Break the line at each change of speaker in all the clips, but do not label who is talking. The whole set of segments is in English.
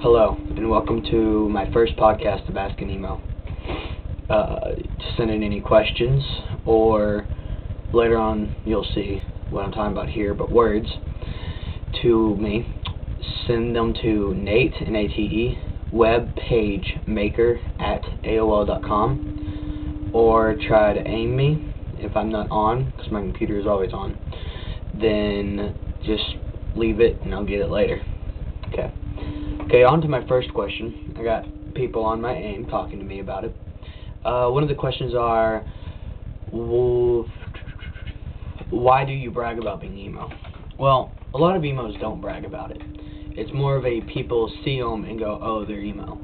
Hello, and welcome to my first podcast of Ask an Emo. To send in any questions, or later on you'll see what I'm talking about here, but words, to me, send them to Nate, N-A-T-E, webpagemaker@AOL.com, or try to aim me if I'm not on, because my computer is always on. Then just leave it and I'll get it later. Okay, on to my first question. I got people on my AIM talking to me about it. One of the questions are, why do you brag about being emo? Well, a lot of emos don't brag about it. It's more of a people see them and go, oh, they're emo.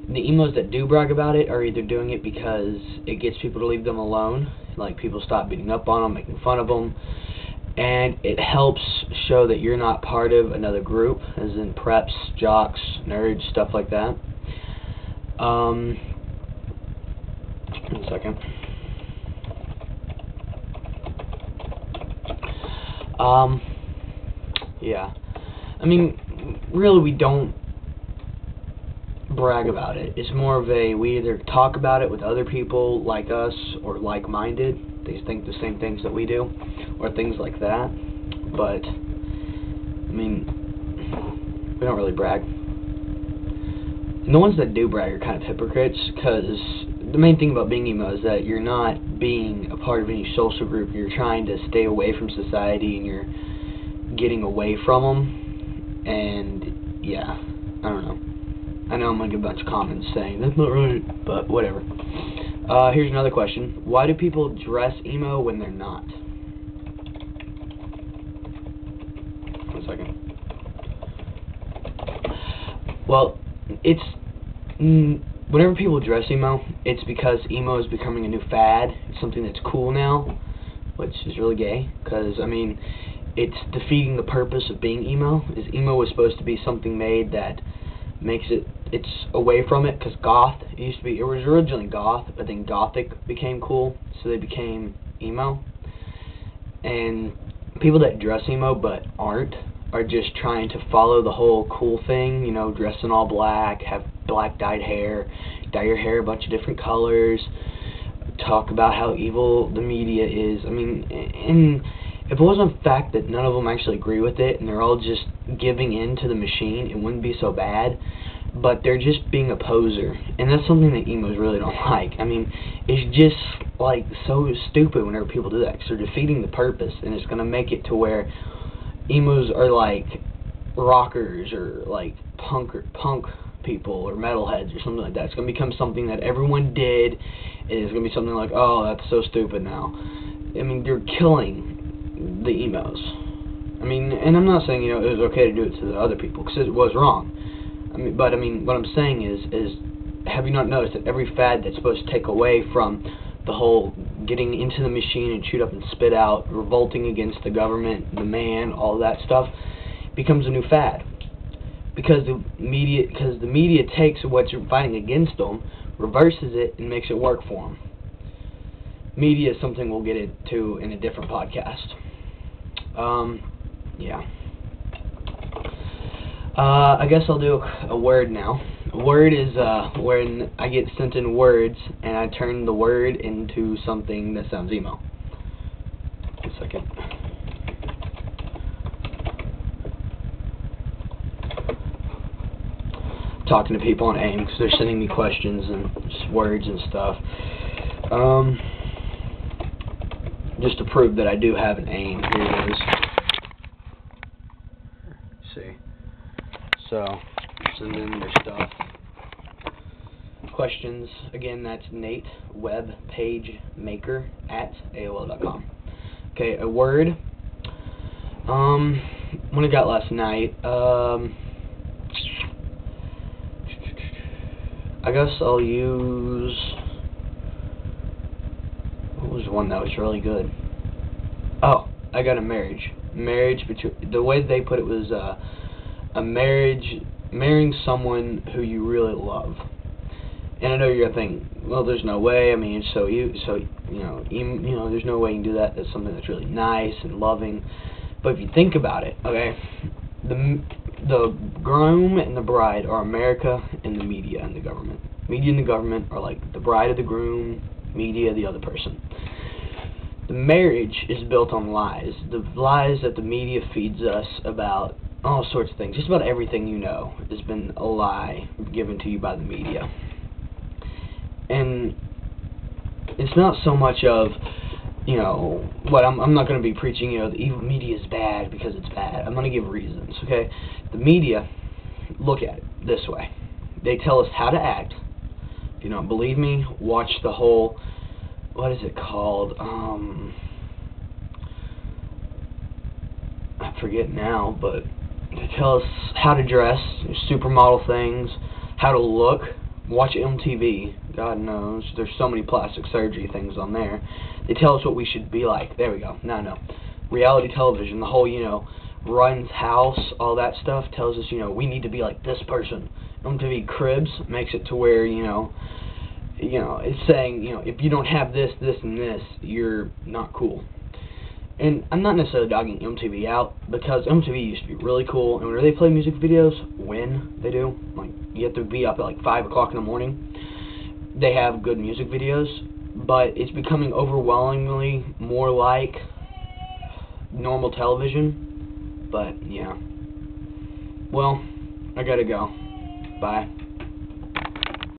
And the emos that do brag about it are either doing it because it gets people to leave them alone, like people stop beating up on them, making fun of them, and it helps show that you're not part of another group, as in preps, jocks, nerds, stuff like that. One second. Yeah. I mean, really, we don't brag about it. It's more of a, we either talk about it with other people like us or like-minded. They think the same things that we do, or things like that. But, I mean, we don't really brag. And the ones that do brag are kind of hypocrites, because the main thing about being emo is that you're not being a part of any social group. You're trying to stay away from society, and you're getting away from them. And, yeah, I don't know. I know I'm going to get a bunch of comments saying, that's not right, but whatever. Here's another question. Why do people dress emo when they're not? One second. Well, it's, whenever people dress emo, it's because emo is becoming a new fad. It's something that's cool now, which is really gay, because, I mean, it's defeating the purpose of being emo. Emo was supposed to be something made that makes it's away from it, because goth, it was originally goth, but then gothic became cool, so they became emo. And people that dress emo but aren't are just trying to follow the whole cool thing, you know, dress in all black, have black dyed hair, dye your hair a bunch of different colors, talk about how evil the media is. I mean, and if it wasn't the fact that none of them actually agree with it, and they're all just giving in to the machine, it wouldn't be so bad. But they're just being a poser, and that's something that emos really don't like. I mean, it's just, like, so stupid whenever people do that, because they're defeating the purpose, and it's going to make it to where emos are like rockers, or like punk people, or metalheads, or something like that. It's going to become something that everyone did, and it's going to be something like, oh, that's so stupid now. I mean, they're killing the emos. I mean, and I'm not saying, you know, it was okay to do it to the other people, because it was wrong. I mean, what I'm saying is, have you not noticed that every fad that's supposed to take away from the whole getting into the machine and shoot up and spit out, revolting against the government, the man, all that stuff, becomes a new fad? Because the media takes what's fighting against them, reverses it, and makes it work for them. Media is something we'll get into in a different podcast. Yeah. I guess I'll do a word now. A word is when I get sent in words and I turn the word into something that sounds emo. One second. Talking to people on AIM because they're sending me questions and just words and stuff. Just to prove that I do have an AIM. Here it is. Let's see. So, send in your stuff. Questions, again, that's Nate, webpagemaker@AOL.com. Okay, a word. What I got last night, I guess I'll use, what was one that was really good? Oh, I got a marriage. Marriage, the way they put it was, a marriage, marrying someone who you really love. And I know you're gonna think, well, there's no way. I mean, there's no way you can do that. That's something that's really nice and loving. But if you think about it, okay, the groom and the bride are America and the media and the government. Media and the government are like the bride of the groom, media the other person. The marriage is built on lies. The lies that the media feeds us about all sorts of things. Just about everything you know has been a lie given to you by the media. And it's not so much of, you know, what I'm not going to be preaching, you know, the evil media is bad because it's bad. I'm going to give reasons, okay? The media, look at it this way. They tell us how to act. If you don't believe me, watch the whole, what is it called? I forget now, but they tell us how to dress, supermodel things, how to look. Watch MTV. God knows, there's so many plastic surgery things on there. They tell us what we should be like. There we go. No. Reality television, the whole, you know, runs house, all that stuff tells us, you know, we need to be like this person. MTV Cribs makes it to where, you know, it's saying, you know, if you don't have this, this, and this, you're not cool. And I'm not necessarily dogging MTV out, because MTV used to be really cool, and when they play music videos, when they do, like, you have to be up at like 5 o'clock in the morning, they have good music videos, but it's becoming overwhelmingly more like normal television. But yeah, well, I gotta go. Bye.